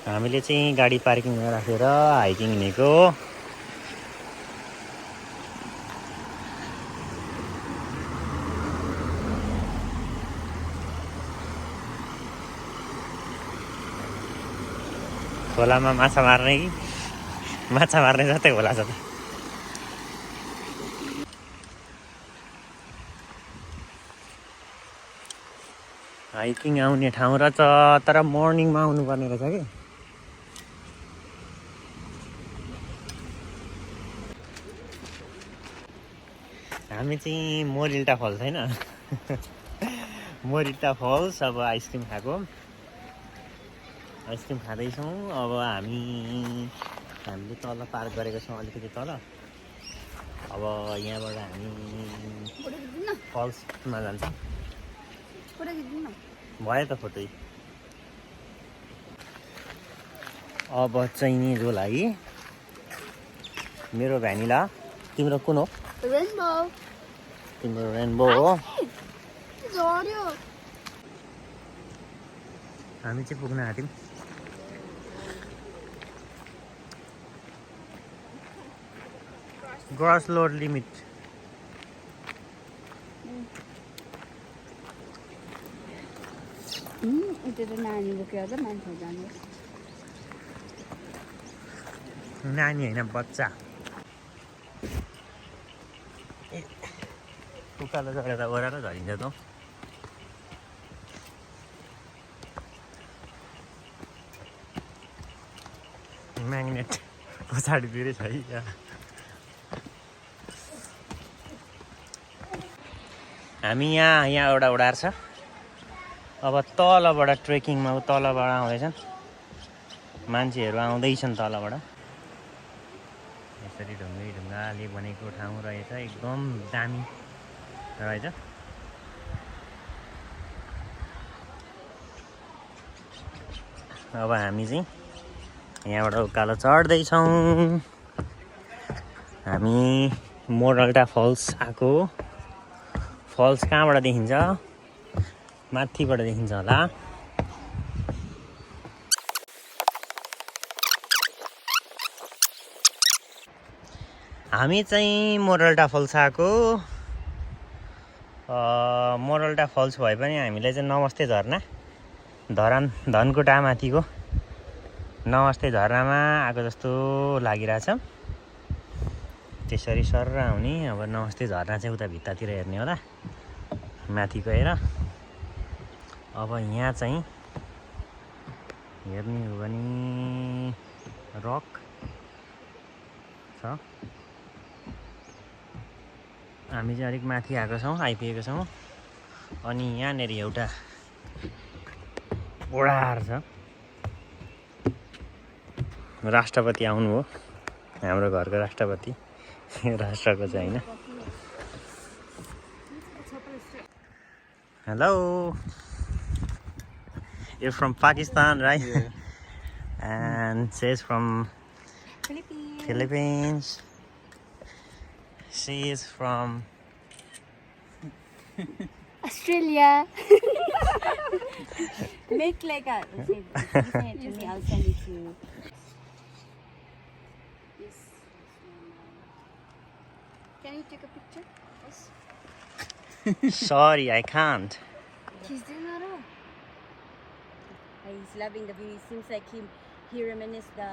हामीले चाहिँ गाडी पार्किङमा राखेर हाइकिङ हिँडेको। खोलामा माछा मार्ने कि माछा मार्ने जस्तै होला छ त। हाइकिङ आउने ठाउँ रहेछ, तर मर्निङमा आउनुपर्ने रहेछ कि। हामी चाहिँ मोरिल्टा फल्स होइन मोरिल्टा फल्स। अब आइसक्रिम खाँदैछौँ। अब हामीले तल पार्क गरेको छौँ अलिकति तल। अब यहाँबाट हामी फल्समा जान्छौँ। भयो त फोटो। अब चाहिँ नि जो लागि मेरो भ्यानिला, तिम्रो कुन हो? रेनबो। तिम्रो रेनबो हो। हामी चाहिँ पुग्न आँट्यौँ। Gross load limit. नानी बोकेर चाहिँ मान्छे जाने। नानी होइन, बच्चा। उकालो चढेर ओह्रालो झरिन्छ त। म्याग्नेट पछाडितिरै छ है। हामी यहाँ एउटा उडार छ। अब तलबाट ट्रेकिङमा तलबाट आउँदैछन् मान्छेहरू, आउँदैछन् तलबाट। यसरी ढुङ्गाले बनेको ठाउँ रहेछ, एकदम दामी रहेछ। अब हामी चाहिँ यहाँबाट उकालो चढ्दैछौँ। हामी मोरल्टा फल्स आएको। फल्स कहाँबाट देखिन्छ? माथिबाट देखिन्छ होला। हामी चाहिँ मोरल्टा फल्स आएको। मोरल्टा फल्स भए पनि हामीलाई चाहिँ नमस्ते झरना, धनकुटा माथिको नमस्ते झरनामा आएको जस्तो लागिरहेछ। त्यसरी सर आउने। अब नमस्ते झरना चाहिँ उता भित्तातिर हेर्ने होला, माथि गएर। अब यहाँ चाहिँ हेर्ने हो भने रक छ। हामी चाहिँ अलिक माथि आइपुगेको छौँ। अनि यहाँनिर एउटा ओडार छ। राष्ट्रपति आउनु हो, हाम्रो घरको राष्ट्रपति। राष्ट्रको चाहिँ होइन। Hello, you're from Pakistan, right? Yeah. And she's from Philippines. She is from Australia. Make like a. Send it to me. I'll send it to you. Yes. Can you take a picture? Yes. Sorry, I can't. He's doing that all. He's loving the view. It seems like he reminisces the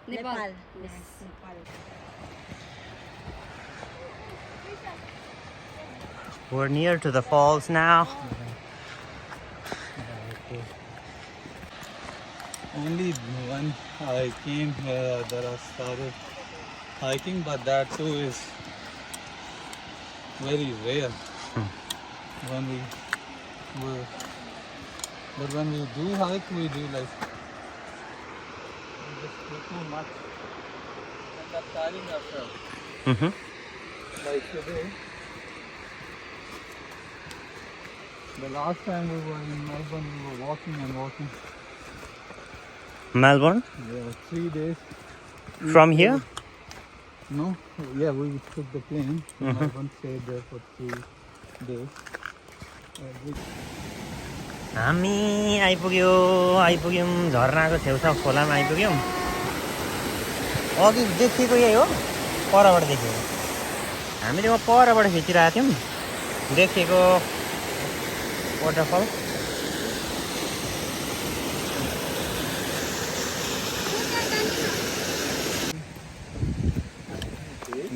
Nepal. Yes, Nepal. We're near to the falls now. Only when I came here that I started hiking, but that too is very rare. When we do hike, we do like just too much. End up tiring ourselves. Like today. The last time we were in Melbourne, we were walking and walking. Melbourne? Yeah, 3 days. From here? No, yeah, we took the plane. Melbourne, stayed there for 3 days. हामी आइपुग्यौँ झरनाको छेउछाउ खोलामा आइपुग्यौँ। अघि देखेको यही हो, परबाट देखेको। हामीले वहाँ परबाट खिचिरहेको थियौँ, देखेको waterfall.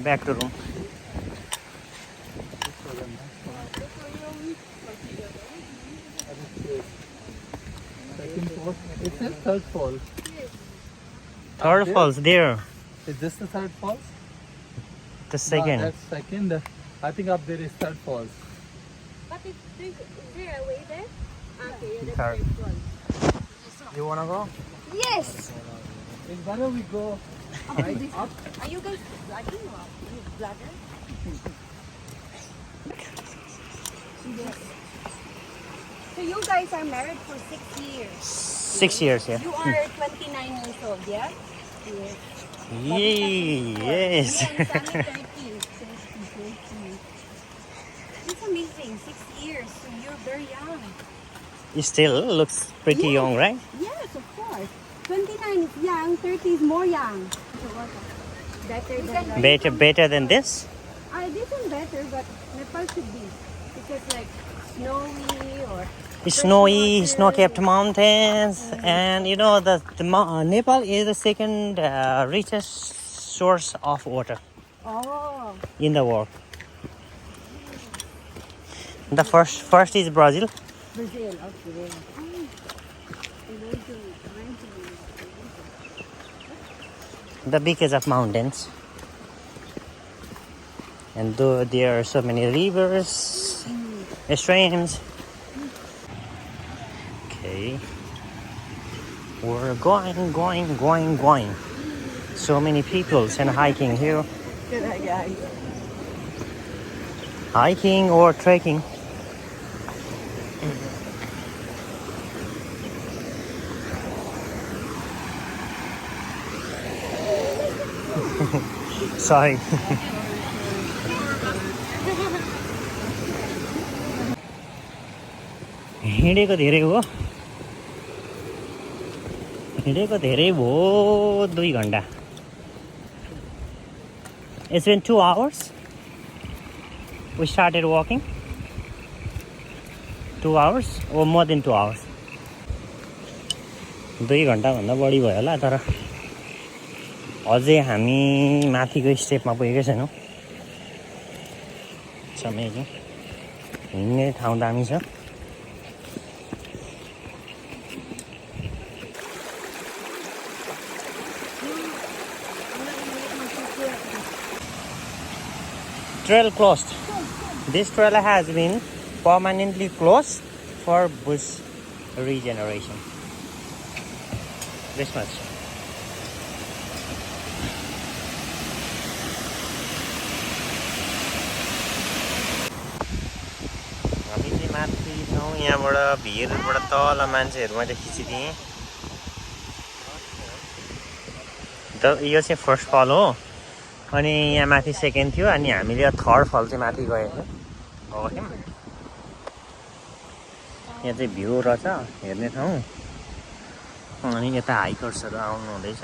Back to room. It's a third fall. Third falls there. Is this the third fall? The second. No, that's second. I think up there is third falls. But is there a way there? Okay, yeah, that's Third. third one. You wanna go? Yes! It's better we go right up. Are you guys vlogging or you vlogger? Yes. So you guys are married for 6 years. 6 years, yeah. You are 29 years old, yeah? Yes. Yes. Me and Sammy 30. It's amazing, 6 years. So you're very young. It still looks pretty Yeah. young, right? Yes, of course. 29 is young, 30 is more young. Better than Better than this? this one better, but Nepal should be. Because like snowy or Snowy, water. snow-capped mountains, and you know Nepal is the second richest source of water Oh, in the world. The first is Brazil. Brazil, okay. The biggest of mountains, and though there are so many rivers, streams. Okay, we're going. So many people and hiking here, hiking or trekking. Sorry. हिँडेको धेरै भयो 2 घन्टा. It's been 2 hours. We started walking. 2 hours or more than 2 hours. 2 घन्टा भन्दा बढी भयो होला, तर अझै हामी माथिको स्टेपमा पुगेकै छैनौँ. Amazing. हिँड्ने ठाउँ दामी छ. Trail closed. This trail has been permanently closed for bush regeneration. This much. हामी चाहिँ माथि छौँ. यहाँबाट भिरबाट तल मान्छेहरू मैले खिचिदिएँ. यो चाहिँ फर्स्ट फल हो, अनि यहाँ माथि सेकेन्ड थियो, अनि हामीले थर्ड फल चाहिँ माथि गएको थियौँ. यहाँ चाहिँ भ्यू रहेछ हेर्ने ठाउँ. अनि यता हाइकर्सहरू आउनु हुँदैछ.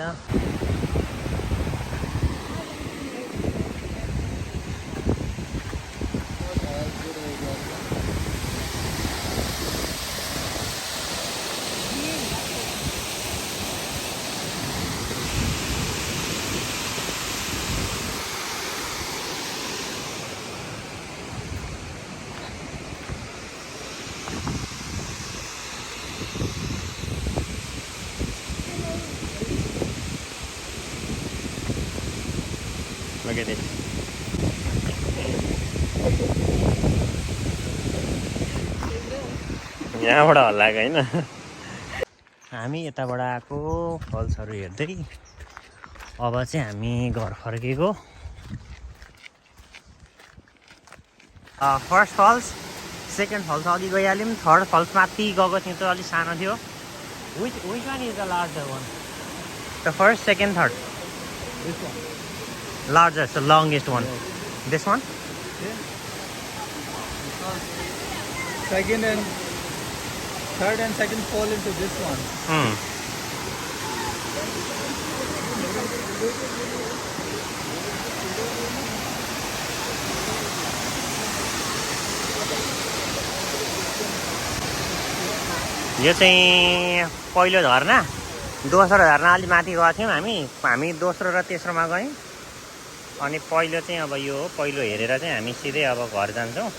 Look at it. यहाँबाट हल्लाएको होइन. हामी यताबाट आएको फल्सहरू हेर्दै अब चाहिँ हामी घर फर्केको. फर्स्ट फल्स, सेकेन्ड फल्स अघि गइहाल्यौँ. थर्ड फल्स माथि गएको थियौँ, त्यो अलिक सानो थियो. Which one is the larger one? The first, second, third. This one. Larger, so longest one. This one? Second and third and second fall into this one. यो चाहिँ पहिलो झरना, दोस्रो झरना अलि माथि गएको थियौँ हामी दोस्रो र तेस्रोमा गयौँ। अनि पहिलो चाहिँ अब यो हो, पहिलो हेरेर चाहिँ हामी सिधै अब घर जान्छौँ।